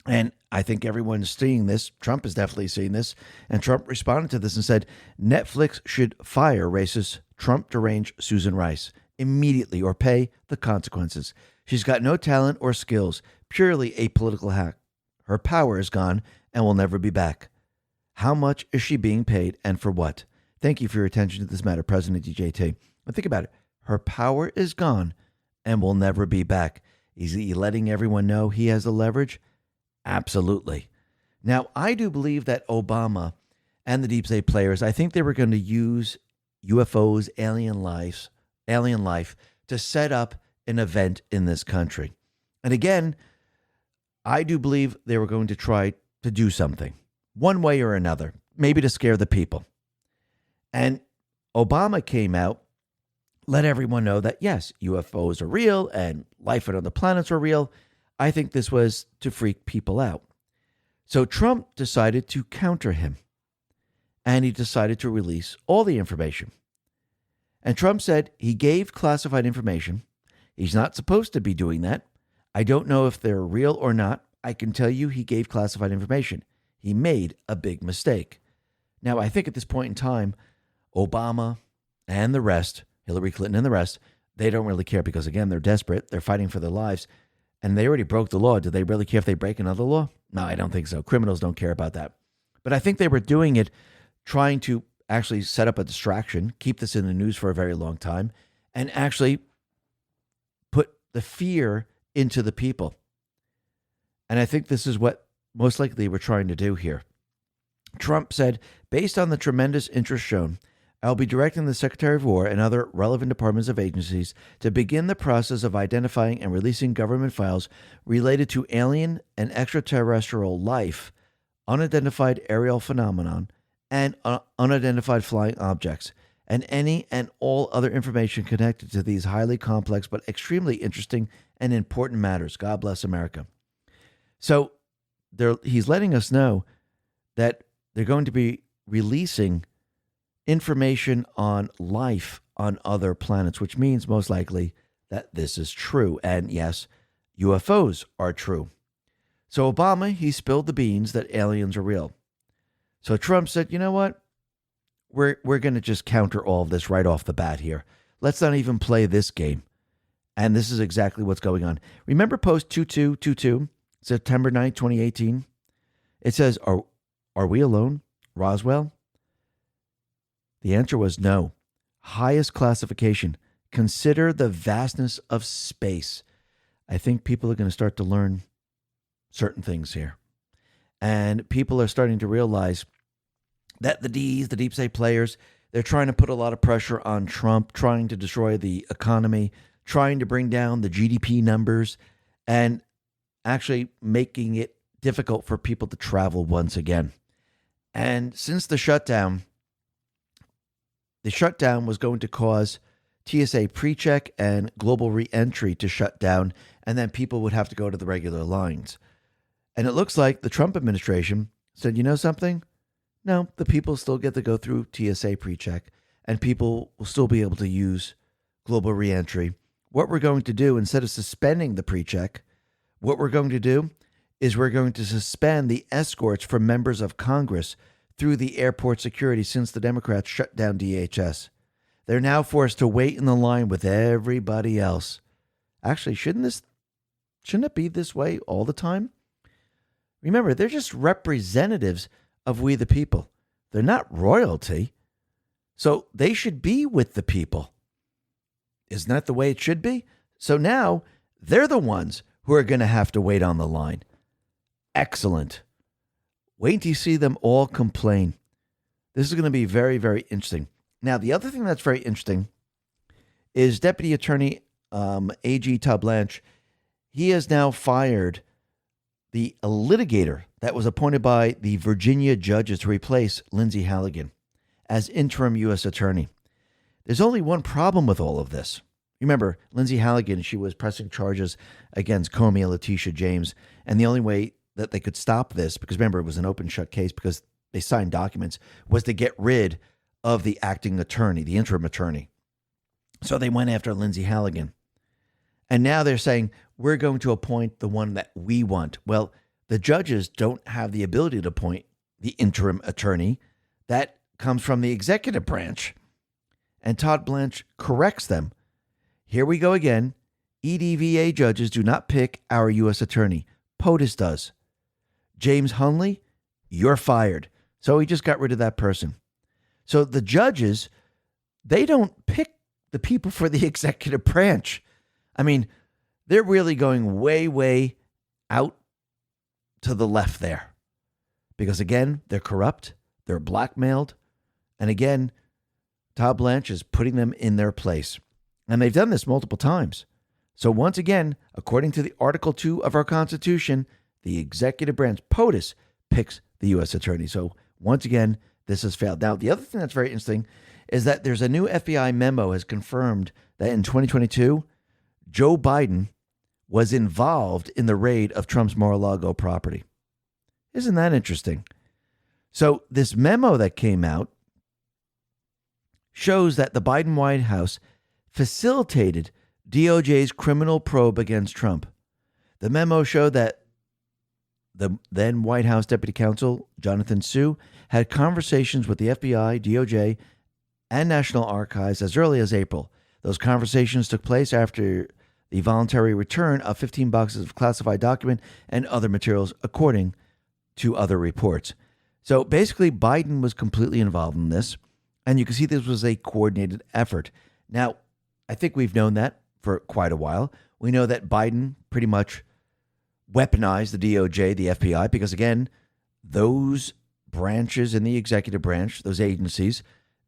And I think everyone's seeing this. Trump is definitely seeing this. And Trump responded to this and said, Netflix should fire racist Trump deranged Susan Rice immediately or pay the consequences. She's got no talent or skills, purely a political hack. Her power is gone and will never be back. How much is she being paid and for what? Thank you for your attention to this matter, President DJT. But think about it. Her power is gone and will never be back. Is he letting everyone know he has the leverage? Absolutely. Now, I do believe that Obama and the deep state players, I think they were going to use UFOs, alien life to set up an event in this country. And again, I do believe they were going to try to do something, one way or another, maybe to scare the people. And Obama came out, let everyone know that, yes, UFOs are real and life on other planets are real. I think this was to freak people out. So Trump decided to counter him, and he decided to release all the information. And Trump said he gave classified information. He's not supposed to be doing that. I don't know if they're real or not. I can tell you he gave classified information. He made a big mistake. Now, I think at this point in time, Obama and the rest, Hillary Clinton and the rest, they don't really care because, again, they're desperate. They're fighting for their lives. And they already broke the law. Do they really care if they break another law? No, I don't think so. Criminals don't care about that. But I think they were doing it, trying to actually set up a distraction, keep this in the news for a very long time, and actually put the fear into the people. And I think this is what most likely we're trying to do here. Trump said, based on the tremendous interest shown, I will be directing the Secretary of War and other relevant departments of agencies to begin the process of identifying and releasing government files related to alien and extraterrestrial life, unidentified aerial phenomenon, and unidentified flying objects, and any and all other information connected to these highly complex but extremely interesting and important matters. God bless America. So he's letting us know that they're going to be releasing information on life on other planets, which means most likely that this is true. And yes, UFOs are true. So Obama, he spilled the beans that aliens are real. So Trump said, you know what? We're going to just counter all of this right off the bat here. Let's not even play this game. And this is exactly what's going on. Remember post 2222, September 9th, 2018? It says, are we alone, Roswell? The answer was no. Highest classification. Consider the vastness of space. I think people are going to start to learn certain things here. And people are starting to realize that the deep state players, they're trying to put a lot of pressure on Trump, trying to destroy the economy, trying to bring down the GDP numbers, and actually making it difficult for people to travel once again. And since the shutdown was going to cause TSA pre-check and global re-entry to shut down, and then people would have to go to the regular lines. And it looks like the Trump administration said, you know something? No, the people still get to go through TSA pre-check, and people will still be able to use global re-entry. What we're going to do, instead of suspending the pre-check, what we're going to do is we're going to suspend the escorts for members of Congress through the airport security since the Democrats shut down DHS. They're now forced to wait in the line with everybody else. Actually, shouldn't it be this way all the time? Remember, they're just representatives of we the people. They're not royalty. So they should be with the people. Isn't that the way it should be? So now they're the ones who are going to have to wait on the line. Excellent. Wait till you see them all complain. This is going to be very, very interesting. Now, the other thing that's very interesting is Deputy Attorney A.G. Todd Blanche. He has now fired the litigator that was appointed by the Virginia judges to replace Lindsay Halligan as interim U.S. attorney. There's only one problem with all of this. Remember, Lindsay Halligan, she was pressing charges against Comey and Letitia James, and the only way that they could stop this, because remember, it was an open shut case because they signed documents, was to get rid of the acting attorney, the interim attorney. So they went after Lindsay Halligan. And now they're saying, we're going to appoint the one that we want. Well, the judges don't have the ability to appoint the interim attorney. That comes from the executive branch. And Todd Blanche corrects them. Here we go again. EDVA judges do not pick our U.S. attorney. POTUS does. James Hunley, you're fired. So he just got rid of that person. So the judges, they don't pick the people for the executive branch. I mean, they're really going way, way out to the left there. Because again, they're corrupt, they're blackmailed, and again, Todd Blanche is putting them in their place. And they've done this multiple times. So once again, according to the Article 2 of our Constitution, the executive branch, POTUS, picks the U.S. attorney. So once again, this has failed. Now, the other thing that's very interesting is that there's a new FBI memo has confirmed that in 2022, Joe Biden was involved in the raid of Trump's Mar-a-Lago property. Isn't that interesting? So this memo that came out shows that the Biden White House facilitated DOJ's criminal probe against Trump. The memo showed that the then White House Deputy Counsel, Jonathan Sue, had conversations with the FBI, DOJ, and National Archives as early as April. Those conversations took place after the voluntary return of 15 boxes of classified document and other materials, according to other reports. So basically, Biden was completely involved in this, and you can see this was a coordinated effort. Now, I think we've known that for quite a while. We know that Biden pretty much weaponized the DOJ, the FBI, because again, those branches in the executive branch, those agencies,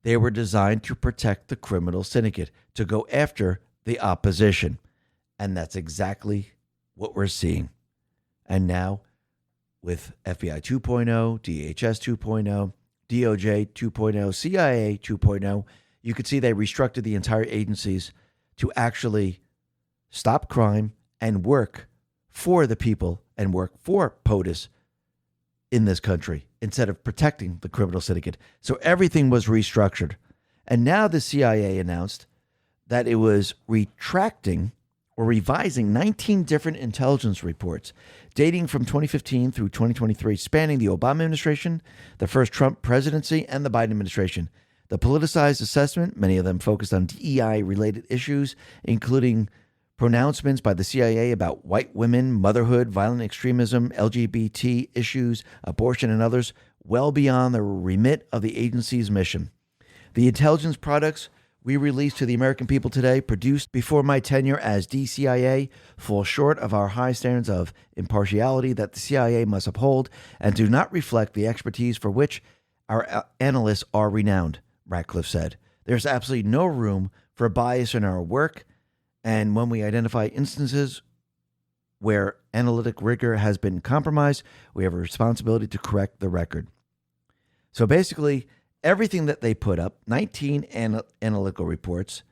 They were designed to protect the criminal syndicate, to go after the opposition. And that's exactly what we're seeing. And now, with FBI 2.0, DHS 2.0, DOJ 2.0, CIA 2.0, you could see they restructured the entire agencies to actually stop crime and work for the people and work for POTUS in this country instead of protecting the criminal syndicate. So everything was restructured. And now the CIA announced that it was retracting or revising 19 different intelligence reports dating from 2015 through 2023, spanning the Obama administration, the first Trump presidency, and the Biden administration. The politicized assessment, many of them focused on DEI-related issues, including pronouncements by the CIA about white women, motherhood, violent extremism, LGBT issues, abortion, and others, well beyond the remit of the agency's mission. The intelligence products we release to the American people today, produced before my tenure as DCIA, fall short of our high standards of impartiality that the CIA must uphold and do not reflect the expertise for which our analysts are renowned, Ratcliffe said. There's absolutely no room for bias in our work, and when we identify instances where analytic rigor has been compromised, we have a responsibility to correct the record. So basically, everything that they put up, 19 analytical reports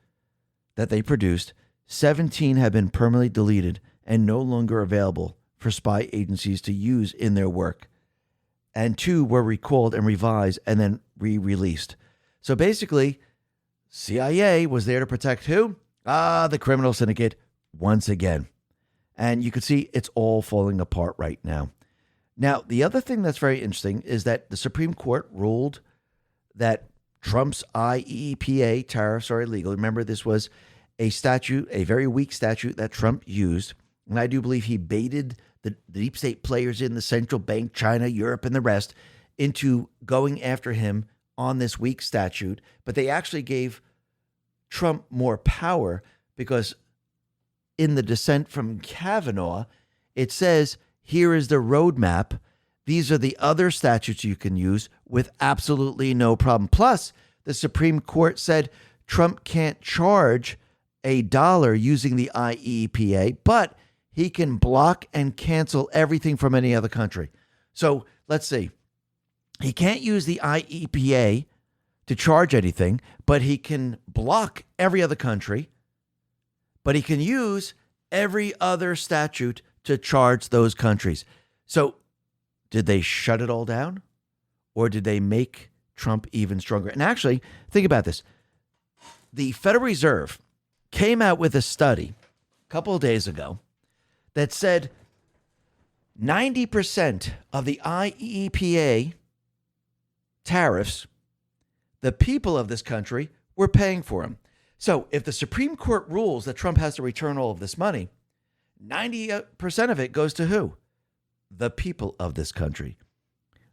that they produced, 17 have been permanently deleted and no longer available for spy agencies to use in their work. And 2 were recalled and revised and then re-released. So basically, CIA was there to protect who? The criminal syndicate once again. And you can see it's all falling apart right now. Now, the other thing that's very interesting is that the Supreme Court ruled that Trump's IEEPA tariffs are illegal. Remember, this was a statute, a very weak statute that Trump used. And I do believe he baited the deep state players in the central bank, China, Europe, and the rest into going after him on this weak statute. But they actually gave Trump more power because in the dissent from Kavanaugh, it says, here is the roadmap. These are the other statutes you can use with absolutely no problem. Plus, the Supreme Court said Trump can't charge $1 using the IEEPA, but he can block and cancel everything from any other country. So let's see. He can't use the IEEPA to charge anything, but he can block every other country, but he can use every other statute to charge those countries. So did they shut it all down, or did they make Trump even stronger? And actually, think about this. The Federal Reserve came out with a study a couple of days ago that said 90% of the IEEPA tariffs, the people of this country were paying for them. So if the Supreme Court rules that Trump has to return all of this money, 90% of it goes to who? The people of this country.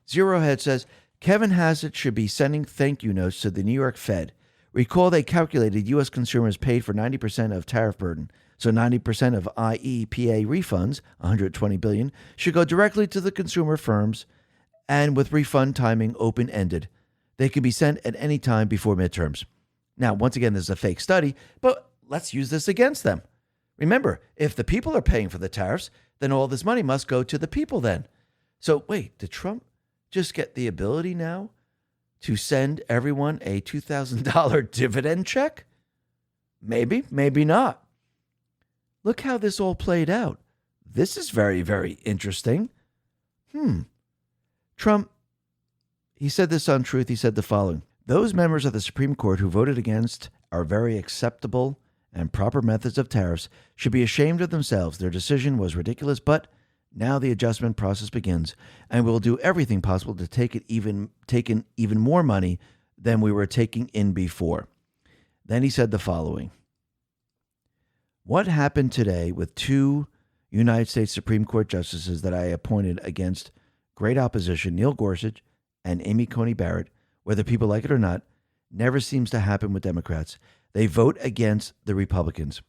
Zero Head says, Kevin Hassett should be sending thank you notes to the New York Fed. Recall they calculated U.S. consumers paid for 90% of tariff burden. So 90% of IEPA refunds, $120 billion, should go directly to the consumer firms and with refund timing open-ended. They can be sent at any time before midterms. Now, once again, this is a fake study, but let's use this against them. Remember, if the people are paying for the tariffs, then all this money must go to the people then. So wait, did Trump just get the ability now to send everyone a $2,000 dividend check? Maybe, maybe not. Look how this all played out. This is very, very interesting. Trump, he said this on Truth. He said the following: those members of the Supreme Court who voted against our very acceptable and proper methods of tariffs should be ashamed of themselves. Their decision was ridiculous, but now the adjustment process begins, and we'll do everything possible to take in even more money than we were taking in before. Then he said the following: what happened today with 2 United States Supreme Court justices that I appointed against great opposition, Neil Gorsuch and Amy Coney Barrett, whether people like it or not, never seems to happen with Democrats. They vote against the Republicans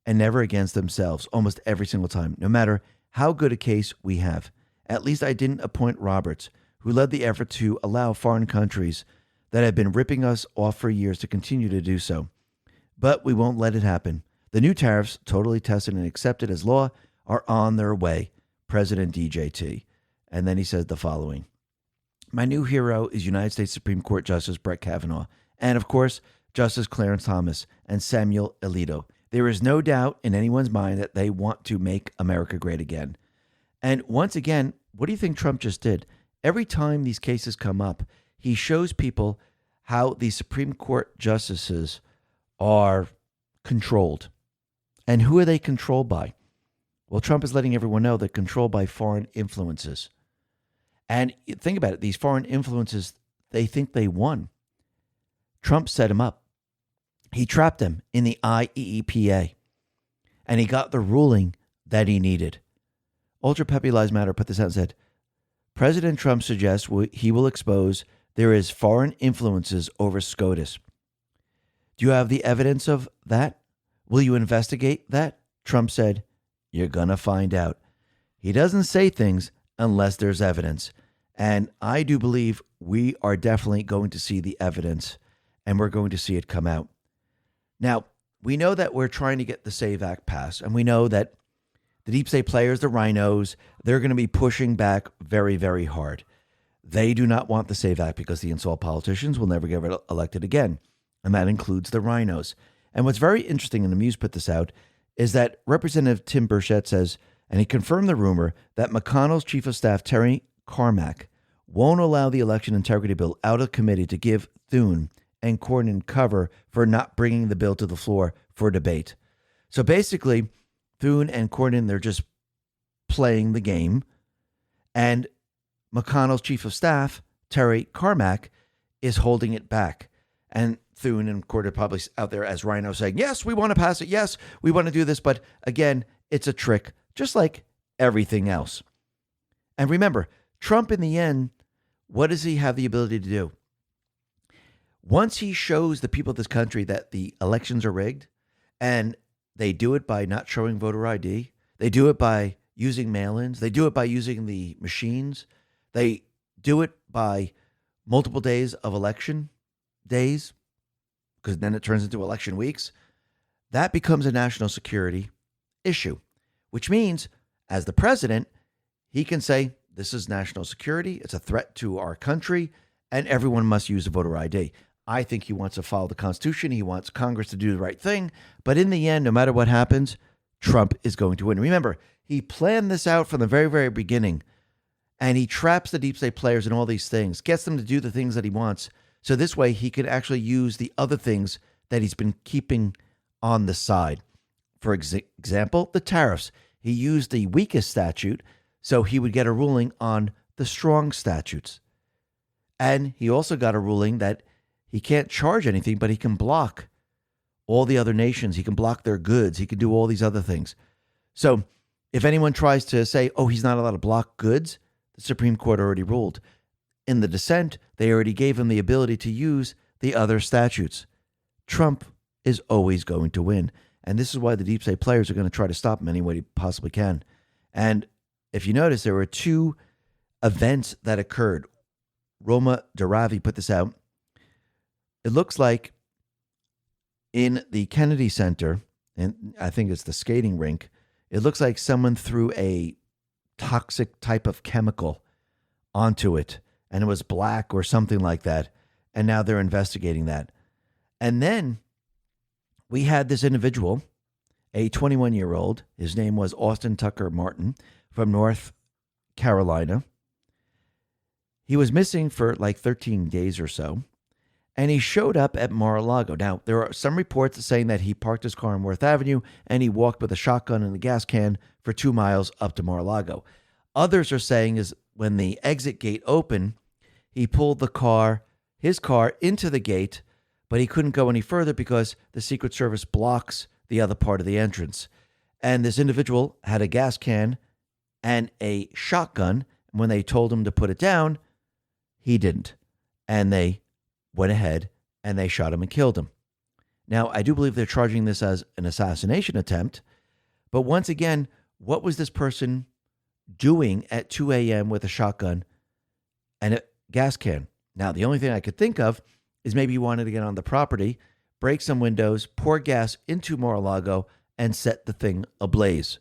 and never against themselves almost every single time, no matter how good a case we have. At least I didn't appoint Roberts, who led the effort to allow foreign countries that have been ripping us off for years to continue to do so. But we won't let it happen. The new tariffs, totally tested and accepted as law, are on their way, President DJT. And then he says the following. My new hero is United States Supreme Court Justice Brett Kavanaugh, and of course, Justice Clarence Thomas and Samuel Alito. There is no doubt in anyone's mind that they want to make America great again. And once again, what do you think Trump just did? Every time these cases come up, he shows people how the Supreme Court justices are controlled. And who are they controlled by? Well, Trump is letting everyone know they're controlled by foreign influences. And think about it. These foreign influences, they think they won. Trump set him up. He trapped them in the IEEPA. And he got the ruling that he needed. Ultra Peppy Lives Matter put this out and said, President Trump suggests he will expose there is foreign influences over SCOTUS. Do you have the evidence of that? Will you investigate that? Trump said, you're going to find out. He doesn't say things unless there's evidence. And I do believe we are definitely going to see the evidence, and we're going to see it come out. Now, we know that we're trying to get the SAVE Act passed, and we know that the deep state players, the rhinos, they're going to be pushing back very, very hard. They do not want the SAVE Act because the insult politicians will never get elected again, and that includes the rhinos. And what's very interesting, and the Muse put this out, is that Representative Tim Burchett says, and he confirmed the rumor, that McConnell's chief of staff, Terry Carmack, won't allow the election integrity bill out of committee to give Thune and Cornyn cover for not bringing the bill to the floor for debate. So basically, Thune and Cornyn, they're just playing the game. And McConnell's chief of staff, Terry Carmack, is holding it back. And Thune and Cornyn probably out there as rhino saying, yes, we want to pass it. Yes, we want to do this. But again, it's a trick, just like everything else. And remember, Trump in the end, what does he have the ability to do? Once he shows the people of this country that the elections are rigged, and they do it by not showing voter ID, they do it by using mail-ins, they do it by using the machines, they do it by multiple days of election days, because then it turns into election weeks, that becomes a national security issue, which means as the president, he can say, this is national security, it's a threat to our country, and everyone must use a voter ID. I think he wants to follow the Constitution. He wants Congress to do the right thing. But in the end, no matter what happens, Trump is going to win. Remember, he planned this out from the very, very beginning, and he traps the deep state players in all these things, gets them to do the things that he wants. So this way, he could actually use the other things that he's been keeping on the side. For example, the tariffs. He used the weakest statute, so he would get a ruling on the strong statutes. And he also got a ruling that he can't charge anything, but he can block all the other nations. He can block their goods. He can do all these other things. So if anyone tries to say, oh, he's not allowed to block goods, the Supreme Court already ruled. In the dissent, they already gave him the ability to use the other statutes. Trump is always going to win. And this is why the deep state players are going to try to stop him any way they possibly can. And if you notice, there were two events that occurred. Roma Daravi put this out. It looks like in the Kennedy Center, and I think it's the skating rink, it looks like someone threw a toxic type of chemical onto it, and it was black or something like that, and now they're investigating that. And then we had this individual, a 21-year-old, his name was Austin Tucker Martin, from North Carolina. He was missing for like 13 days or so, and he showed up at Mar-a-Lago. Now, there are some reports saying that he parked his car on Worth Avenue and he walked with a shotgun and a gas can for 2 miles up to Mar-a-Lago. Others are saying is when the exit gate opened, he pulled his car into the gate, but he couldn't go any further because the Secret Service blocks the other part of the entrance. And this individual had a gas can and a shotgun. And when they told him to put it down, he didn't. And they went ahead and they shot him and killed him. Now, I do believe they're charging this as an assassination attempt. But once again, what was this person doing at 2 a.m. with a shotgun and a gas can? Now, the only thing I could think of is maybe you wanted to get on the property, break some windows, pour gas into Mar-a-Lago, and set the thing ablaze.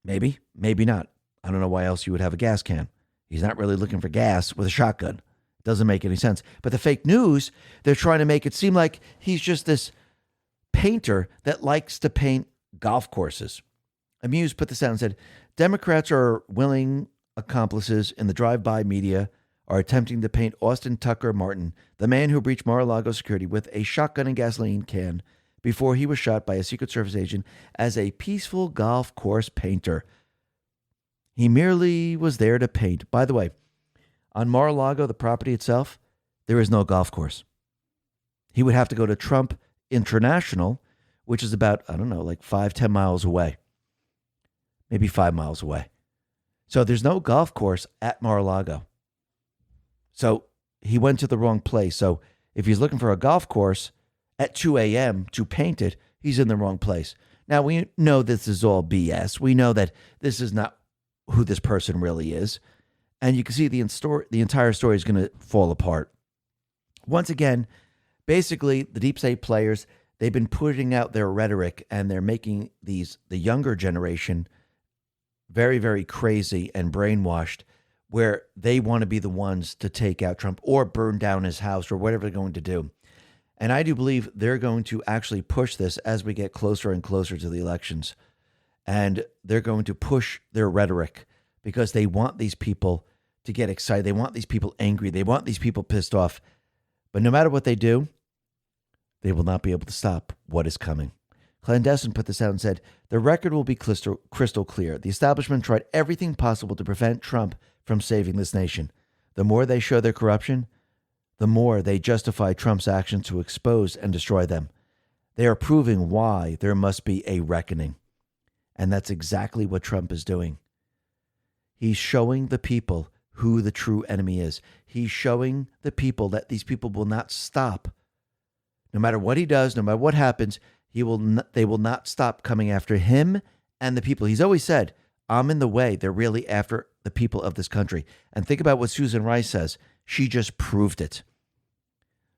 Maybe, maybe not. I don't know why else you would have a gas can. He's not really looking for gas with a shotgun. It doesn't make any sense. But the fake news, they're trying to make it seem like he's just this painter that likes to paint golf courses. Amuse put this out and said, Democrats are willing accomplices in the drive-by media are attempting to paint Austin Tucker Martin, the man who breached Mar-a-Lago security with a shotgun and gasoline can before he was shot by a Secret Service agent, as a peaceful golf course painter. He merely was there to paint. By the way, on Mar-a-Lago, the property itself, there is no golf course. He would have to go to Trump International, which is about, 5-10 miles away. Maybe 5 miles away. So there's no golf course at Mar-a-Lago. So he went to the wrong place. So if he's looking for a golf course at 2 a.m. to paint it, he's in the wrong place. Now, we know this is all BS. We know that this is not who this person really is. And you can see the entire story is going to fall apart. Once again, basically, the deep state players, they've been putting out their rhetoric, and they're making the younger generation very, very crazy and brainwashed, where they want to be the ones to take out Trump or burn down his house or whatever they're going to do. And I do believe they're going to actually push this as we get closer and closer to the elections. And they're going to push their rhetoric because they want these people to get excited. They want these people angry. They want these people pissed off. But no matter what they do, they will not be able to stop what is coming. Clandestine put this out and said, the record will be crystal clear. The establishment tried everything possible to prevent Trump from saving this nation. The more they show their corruption, the more they justify Trump's actions to expose and destroy them. They are proving why there must be a reckoning. And that's exactly what Trump is doing. He's showing the people who the true enemy is. He's showing the people that these people will not stop. No matter what he does, no matter what happens, they will not stop coming after him and the people. He's always said, I'm in the way. They're really after the people of this country. And think about what Susan Rice says. She just proved it.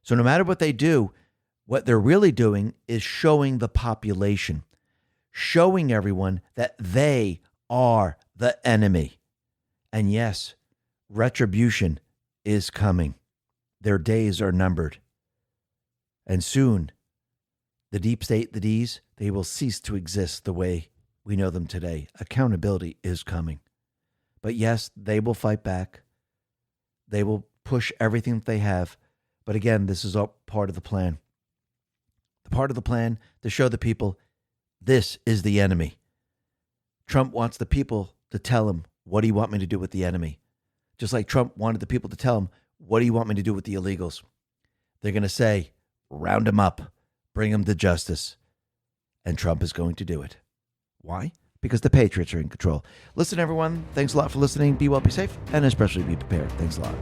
So no matter what they do, what they're really doing is showing the population, showing everyone that they are the enemy. And yes, retribution is coming. Their days are numbered. And soon, the deep state, the Ds, they will cease to exist the way we know them today. Accountability is coming. But yes, they will fight back. They will push everything that they have. But again, this is all part of the plan. The part of the plan to show the people this is the enemy. Trump wants the people to tell him, what do you want me to do with the enemy? Just like Trump wanted the people to tell him, what do you want me to do with the illegals? They're going to say, round them up, bring them to justice. And Trump is going to do it. Why? Because the patriots are in control. Listen, everyone, thanks a lot for listening. Be well, be safe, and especially be prepared. Thanks a lot.